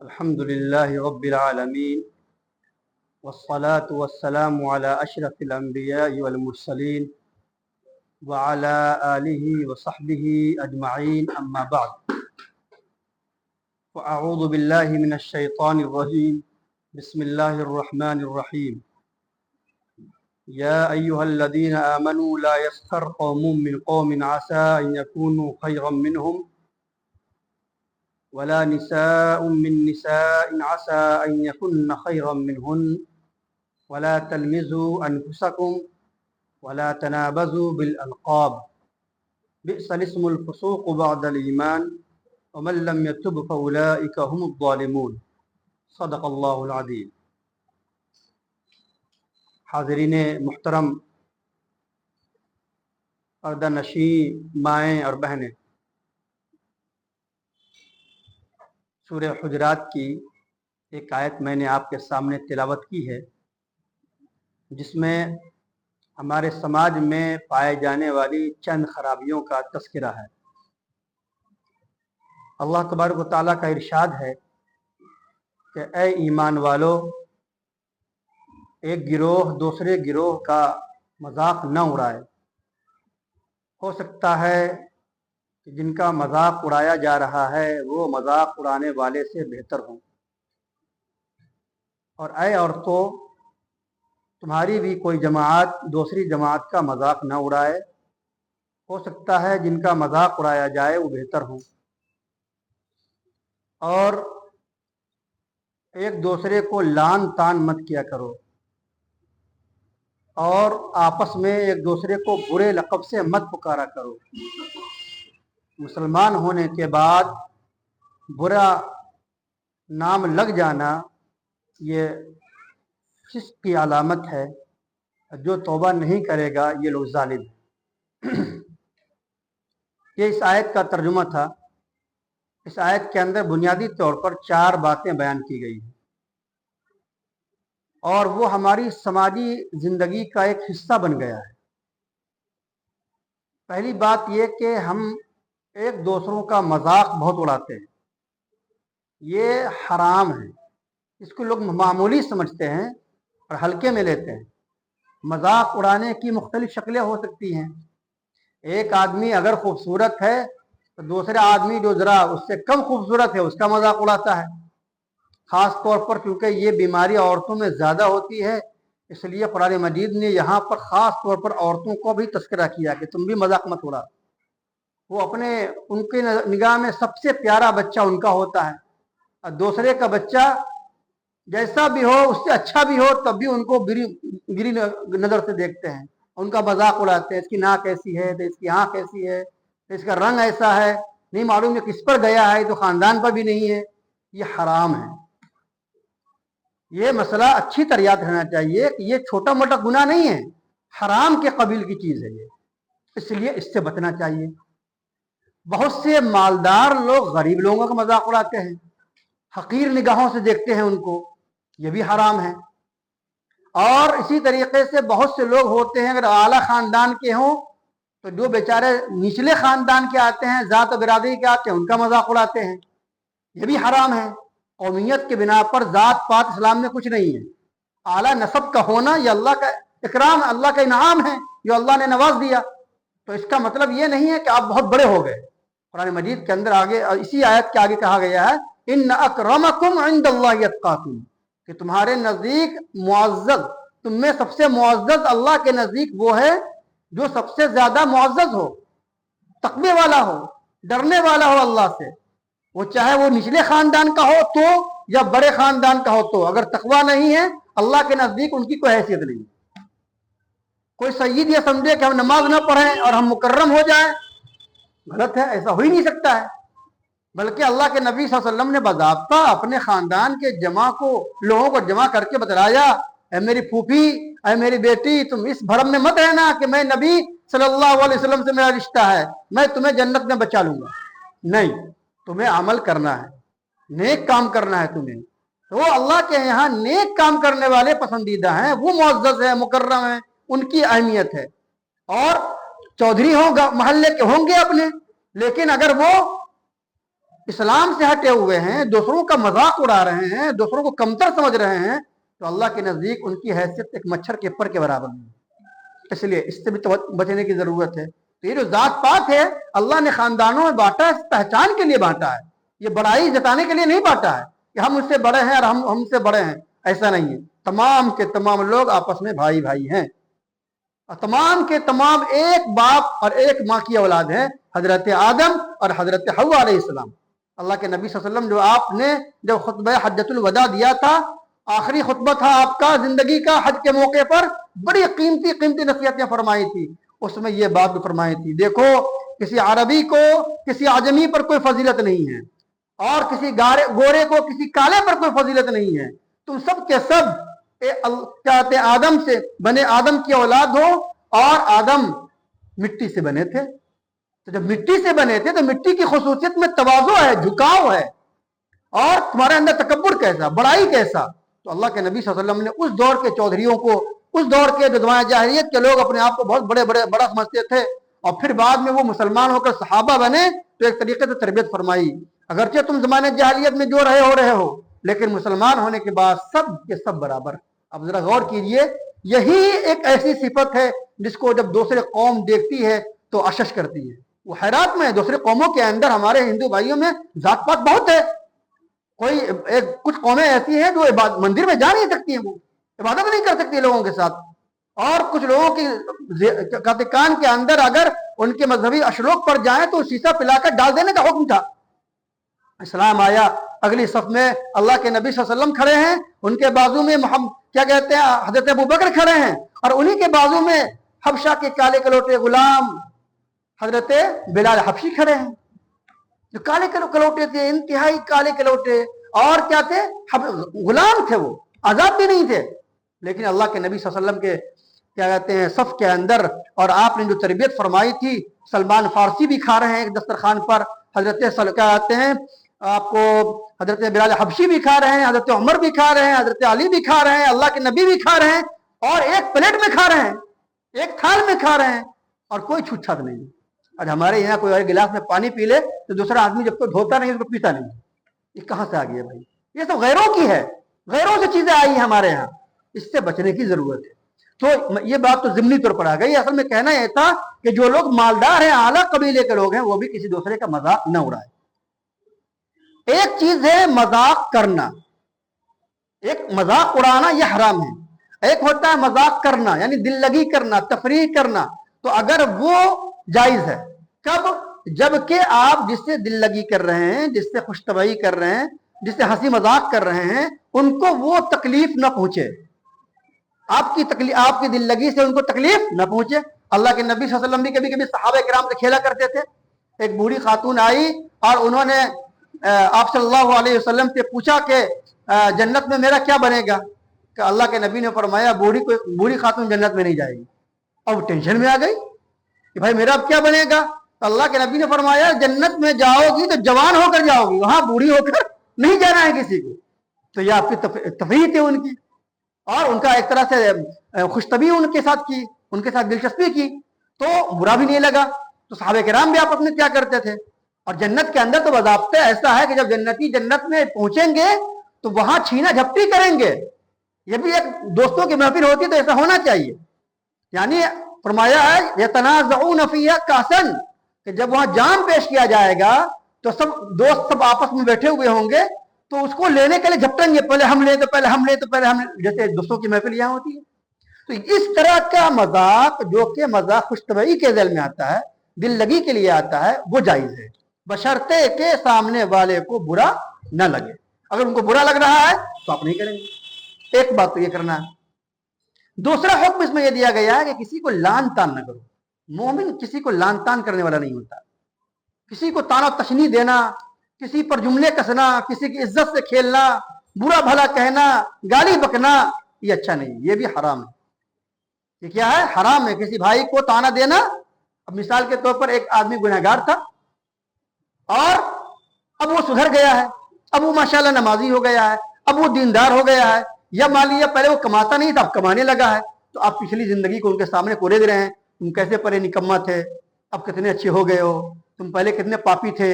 الحمد لله رب العالمين والصلاة والسلام على أشرف الأنبياء والمرسلين وعلى آله وصحبه أجمعين أما بعد فأعوذ بالله من الشيطان الرجيم بسم الله الرحمن الرحيم يا أيها الذين آمنوا لا يسخر قوم من قوم عسى أن يكونوا خيرا منهم ولا نساء من نساء عسى أن يكن خيرا منهن ولا تلمزوا أنفسكم ولا تنابزوا بالألقاب بئس الاسم الفسوق بعد الإيمان ومن لم يتب فأولئك هم الظالمون صدق اللہ العظیم۔ حاضرین محترم، پردہ نشین مائیں اور بہنیں، سورہ حجرات کی ایک آیت میں نے آپ کے سامنے تلاوت کی ہے جس میں ہمارے سماج میں پائے جانے والی چند خرابیوں کا تذکرہ ہے۔ اللہ تبارک و تعالیٰ کا ارشاد ہے کہ اے ایمان والو، ایک گروہ دوسرے گروہ کا مذاق نہ اڑائے۔ ہو سکتا ہے کہ جن کا مذاق اڑایا جا رہا ہے وہ مذاق اڑانے والے سے بہتر ہوں، اور اے عورتوں، تمہاری بھی کوئی جماعت دوسری جماعت کا مذاق نہ اڑائے۔ ہو سکتا ہے جن کا مذاق اڑایا جائے وہ بہتر ہوں، اور ایک دوسرے کو لان تان مت کیا کرو، اور آپس میں ایک دوسرے کو برے لقب سے مت پکارا کرو۔ مسلمان ہونے کے بعد برا نام لگ جانا یہ فسق کی علامت ہے۔ جو توبہ نہیں کرے گا یہ لوگ ظالم ہیں۔ یہ اس آیت کا ترجمہ تھا۔ اس آیت کے اندر بنیادی طور پر 4 باتیں بیان کی گئی ہیں، اور وہ ہماری سماجی زندگی کا ایک حصہ بن گیا ہے۔ پہلی بات یہ کہ ہم ایک دوسروں کا مذاق بہت اڑاتے ہیں۔ یہ حرام ہے، اس کو لوگ معمولی سمجھتے ہیں اور ہلکے میں لیتے ہیں۔ مذاق اڑانے کی مختلف شکلیں ہو سکتی ہیں۔ ایک آدمی اگر خوبصورت ہے تو دوسرا آدمی جو ذرا اس سے کم خوبصورت ہے اس کا مذاق اڑاتا ہے۔ خاص طور پر کیونکہ یہ بیماری عورتوں میں زیادہ ہوتی ہے، اس لیے قرآن مجید نے یہاں پر خاص طور پر عورتوں کو بھی تذکرہ کیا کہ تم بھی مذاق مت اڑا۔ وہ ان کی نگاہ میں سب سے پیارا بچہ ان کا ہوتا ہے، اور دوسرے کا بچہ جیسا بھی ہو اس سے اچھا بھی ہو تب بھی ان کو گری نظر سے دیکھتے ہیں، ان کا مذاق اڑاتے ہیں۔ اس کی ناک ایسی ہے تو اس کی آنکھ ایسی ہے تو اس کا رنگ ایسا ہے، نہیں معلوم یہ کس پر گیا ہے، تو خاندان پر بھی نہیں ہے۔ یہ حرام ہے۔ یہ مسئلہ اچھی طرح یاد رہنا چاہیے کہ یہ چھوٹا موٹا گناہ نہیں ہے، حرام کے قبیل کی چیز ہے یہ، اس لیے اس سے بچنا چاہیے۔ بہت سے مالدار لوگ غریب لوگوں کا مذاق اڑاتے ہیں، حقیر نگاہوں سے دیکھتے ہیں ان کو، یہ بھی حرام ہے۔ اور اسی طریقے سے بہت سے لوگ ہوتے ہیں اگر اعلیٰ خاندان کے ہوں تو جو بیچارے نچلے خاندان کے آتے ہیں، ذات و برادری کے آتے ہیں، ان کا مذاق اڑاتے ہیں، یہ بھی حرام ہے۔ قومیت کے بنا پر ذات پات اسلام میں کچھ نہیں ہے۔ اعلیٰ نسب کا ہونا یہ اللہ کا اکرام، اللہ کا انعام ہے جو اللہ نے نواز دیا، تو اس کا مطلب یہ نہیں ہے کہ آپ بہت بڑے ہو گئے۔ قرآن مجید کے اندر آگے اسی آیت کے آگے کہا گیا ہے ان اکرمکم عند اللہ اتقاکم، کہ تمہارے نزدیک معزز، تم میں سب سے معزز اللہ کے نزدیک وہ ہے جو سب سے زیادہ معزز ہو، تقوی والا ہو، ڈرنے والا ہو اللہ سے۔ وہ چاہے وہ نچلے خاندان کا ہو تو یا بڑے خاندان کا ہو تو، اگر تقوی نہیں ہے اللہ کے نزدیک ان کی کوئی حیثیت نہیں۔ کوئی سید یہ سمجھے کہ ہم نماز نہ پڑھیں اور ہم مکرم ہو جائیں، غلط ہے، ایسا ہو ہی نہیں سکتا ہے۔ بلکہ اللہ کے نبی صلی اللہ علیہ وسلم نے باضابطہ اپنے خاندان کے لوگوں کو جمع کر کے بتلایا، اے میری پھوپھی، اے میری بیٹی، تم اس بھرم میں مت رہنا کہ میں نبی صلی اللہ علیہ وسلم سے میرا رشتہ ہے، میں تمہیں جنت میں بچا لوں گا۔ نہیں، تمہیں عمل کرنا ہے، نیک کام کرنا ہے تمہیں۔ تو اللہ کے یہاں نیک کام کرنے والے پسندیدہ ہیں، وہ معزز ہے، مکرم ہے، ان کی اہمیت ہے۔ اور چودھری ہوں محلے کے ہوں گے اپنے، لیکن اگر وہ اسلام سے ہٹے ہوئے ہیں، دوسروں کا مذاق اڑا رہے ہیں، دوسروں کو کمتر سمجھ رہے ہیں، تو اللہ کے نزدیک ان کی حیثیت ایک مچھر کے پر کے برابر ہے۔ اس لیے اس سے بھی بچنے کی ضرورت ہے۔ تو یہ جو ذات پات ہے اللہ نے خاندانوں میں بانٹا ہے، پہچان کے لیے بانٹا ہے، یہ بڑائی جتانے کے لیے نہیں بانٹا ہے کہ ہم اس سے بڑے ہیں اور ہم سے بڑے ہیں، ایسا نہیں ہے۔ تمام کے تمام لوگ آپس میں بھائی بھائی ہیں، اور تمام کے تمام ایک باپ اور ایک ماں کی اولاد ہیں، حضرت آدم اور حضرت حوا علیہ السلام۔ اللہ کے نبی صلی اللہ علیہ وسلم جو آپ نے جب خطبہ حجۃ الوداع دیا تھا، آخری خطبہ تھا آپ کا زندگی کا، حج کے موقع پر بڑی قیمتی قیمتی نصیحتیں فرمائی تھی، اس میں یہ بات بھی فرمائی تھی، دیکھو کسی عربی کو کسی عجمی پر کوئی فضیلت نہیں ہے، اور کسی گورے کو کسی کالے پر کوئی فضیلت نہیں ہے، تم سب کے سب کہتے آدم سے بنے، آدم کی اولاد ہو، اور آدم مٹی سے بنے تھے، تو جب مٹی سے بنے تھے تو مٹی کی خصوصیت میں تواضع ہے، جھکاؤ ہے، اور تمہارے اندر تکبر کیسا، بڑائی کیسا۔ تو اللہ کے نبی صلی اللہ علیہ وسلم نے اس دور کے چودھریوں کو، اس دور کے جو زمانہ جاہلیت کے لوگ اپنے آپ کو بہت بڑا سمجھتے تھے، اور پھر بعد میں وہ مسلمان ہو کر صحابہ بنے، تو ایک طریقے سے تربیت فرمائی، اگرچہ تم زمانے جاہلیت میں جو رہے ہو، لیکن مسلمان ہونے کے بعد سب کے سب برابر۔ اب ذرا غور کیجئے، یہی ایک ایسی صفت ہے جس کو جب دوسرے قوم دیکھتی ہے تو اشش کرتی ہے، وہ حیرات میں ہے۔ دوسرے قوموں کے اندر ہمارے ہندو بھائیوں میں ذات پات بہت ہے، کوئی کچھ قومیں ایسی ہیں جو مندر میں جا نہیں سکتی ہیں، وہ عبادت نہیں کر سکتی لوگوں کے ساتھ، اور کچھ لوگوں کی کان کے اندر اگر ان کے مذہبی اشلوک پر جائیں تو شیشہ پلا کر ڈال دینے کا حکم تھا۔ اسلام آیا، اگلی صف میں اللہ کے نبی صلی اللہ علیہ وسلم کھڑے ہیں، ان کے بازو میں کیا کہتے ہیں حضرت ابوبکر کھڑے ہیں، اور انہی کے بازو میں حبشہ کے کالے کلوٹے غلام حضرت بلال حبشی کھڑے ہیں، جو کالے کلوٹے تھے، انتہائی کالے کلوٹے، اور کیا تھے، غلام تھے، وہ آزاد بھی نہیں تھے، لیکن اللہ کے نبی صلی اللہ علیہ وسلم کے کیا کہتے ہیں صف کے اندر، اور آپ نے جو تربیت فرمائی تھی، سلمان فارسی بھی کھا رہے ہیں ایک دسترخوان پر، حضرت کیا کہتے ہیں آپ کو حضرت بلال حبشی بھی کھا رہے ہیں، حضرت عمر بھی کھا رہے ہیں، حضرت علی بھی کھا رہے ہیں، اللہ کے نبی بھی کھا رہے ہیں، اور ایک پلیٹ میں کھا رہے ہیں، ایک تھال میں کھا رہے ہیں، اور کوئی چھوٹ چھات نہیں۔ آج ہمارے یہاں کوئی اور گلاس میں پانی پی لے تو دوسرا آدمی جب تک دھوتا نہیں اس کو پیتا نہیں، یہ کہاں سے آ گیا بھائی؟ یہ سب غیروں کی ہے، غیروں سے چیزیں آئی ہیں ہمارے یہاں، اس سے بچنے کی ضرورت ہے۔ تو یہ بات تو ضمنی طور پر آ گئی، اصل میں کہنا یہ تھا کہ جو لوگ مالدار ہیں، اعلیٰ قبیلے کے لوگ ہیں، وہ بھی کسی دوسرے کا مذاق نہ اڑائے۔ ایک چیز ہے مذاق کرنا، ایک مذاق اڑانا یہ حرام ہے، ایک ہوتا ہے مذاق کرنا یعنی دل لگی کرنا، تفریح کرنا، تو اگر وہ جائز ہے، کب؟ جبکہ آپ جس سے دل لگی کر رہے ہیں، جس سے خوش طبعی کر رہے ہیں، جس سے ہنسی مذاق کر رہے ہیں، ان کو وہ تکلیف نہ پہنچے، آپ کی دل لگی سے ان کو تکلیف نہ پہنچے۔ اللہ کے نبی صلی اللہ علیہ وسلم بھی کبھی کبھی صحابہ کرام سے کھیلا کرتے تھے، ایک بوڑھی خاتون آئی اور انہوں نے آپ صلی اللہ علیہ وسلم سے پوچھا کہ جنت میں میرا کیا بنے گا؟ کہ اللہ کے نبی نے فرمایا بوڑھی خاتون جنت میں نہیں جائے گی۔ اب ٹینشن میں آ گئی کہ بھائی میرا اب کیا بنے گا؟ تو اللہ کے نبی نے فرمایا جنت میں جاؤ گی تو جوان ہو کر جاؤ گی، وہاں بوڑھی ہو کر نہیں جانا ہے کسی کو۔ تو یہ آپ کی تفریح تھی ان کی، اور ان کا ایک طرح سے خوش طبعی ان کے ساتھ کی، ان کے ساتھ دلچسپی کی، تو برا بھی نہیں لگا۔ تو صحابہ کرام بھی آپس میں کیا کرتے تھے، اور جنت کے اندر تو باضابطہ ایسا ہے کہ جب جنتی جنت میں پہنچیں گے تو وہاں چھینا جھپٹی کریں گے، یہ بھی ایک دوستوں کی محفل ہوتی تو ایسا ہونا چاہیے، یعنی فرمایا ہے یتنازعون فیہا کاسن، کہ جب وہاں جام پیش کیا جائے گا تو سب دوست سب آپس میں بیٹھے ہوئے ہوں گے، تو اس کو لینے کے لیے جھپٹیں گے، پہلے ہم لیں تو پہلے ہم لیں تو پہلے ہم لیں، جیسے دوستوں کی محفل یہاں ہوتی ہے۔ تو اس طرح کا مذاق جو کہ مذاق خوش طبعی کے ذیل میں آتا ہے، دل لگی کے لیے آتا ہے، وہ جائز ہے، بشرطے کہ سامنے والے کو برا نہ لگے۔ اگر ان کو برا لگ رہا ہے تو آپ نہیں کریں گے، ایک بات تو یہ کرنا ہے۔ دوسرا حکم اس میں یہ دیا گیا ہے کہ کسی کو لان تان نہ کرو، مومن کسی کو لان تان کرنے والا نہیں ہوتا، کسی کو تانا تشنی دینا، کسی پر جملے کسنا، کسی کی عزت سے کھیلنا، برا بھلا کہنا، گالی بکنا، یہ اچھا نہیں، یہ بھی حرام ہے۔ یہ کیا ہے؟ حرام ہے، کسی بھائی کو تانا دینا۔ اب مثال کے طور پر ایک آدمی گنہگار تھا اور اب وہ سدھر گیا ہے، اب وہ ماشاءاللہ نمازی ہو گیا ہے، اب وہ دیندار ہو گیا ہے، یا مان لیا پہلے وہ کماتا نہیں تھا اب کمانے لگا ہے، تو آپ پچھلی زندگی کو ان کے سامنے کورے دے رہے ہیں، تم کیسے پرے نکما تھے، اب کتنے اچھے ہو گئے ہو، تم پہلے کتنے پاپی تھے،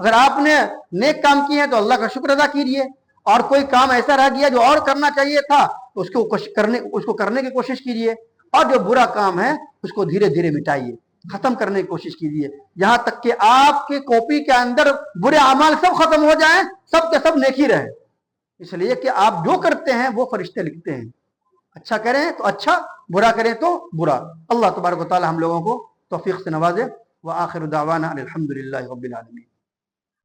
اگر آپ نے نیک کام کیے ہیں تو اللہ کا شکر ادا کیجیے، اور کوئی کام ایسا رہ گیا جو اور کرنا چاہیے تھا تو اس کو کرنے کی کوشش کیجیے، اور جو برا کام ہے اس کو دھیرے دھیرے مٹائیے، ختم کرنے کی کوشش کیجیے، یہاں تک کہ آپ کی کاپی کے اندر برے اعمال سب ختم ہو جائیں، سب کے سب نیکی رہے، اس لیے کہ آپ جو کرتے ہیں وہ فرشتے لکھتے ہیں، اچھا کریں تو اچھا، برا کریں تو برا۔ اللہ تبارک و تعالی ہم لوگوں کو توفیق سے نوازے۔ وآخر دعوانا الحمد للہ رب العالمین۔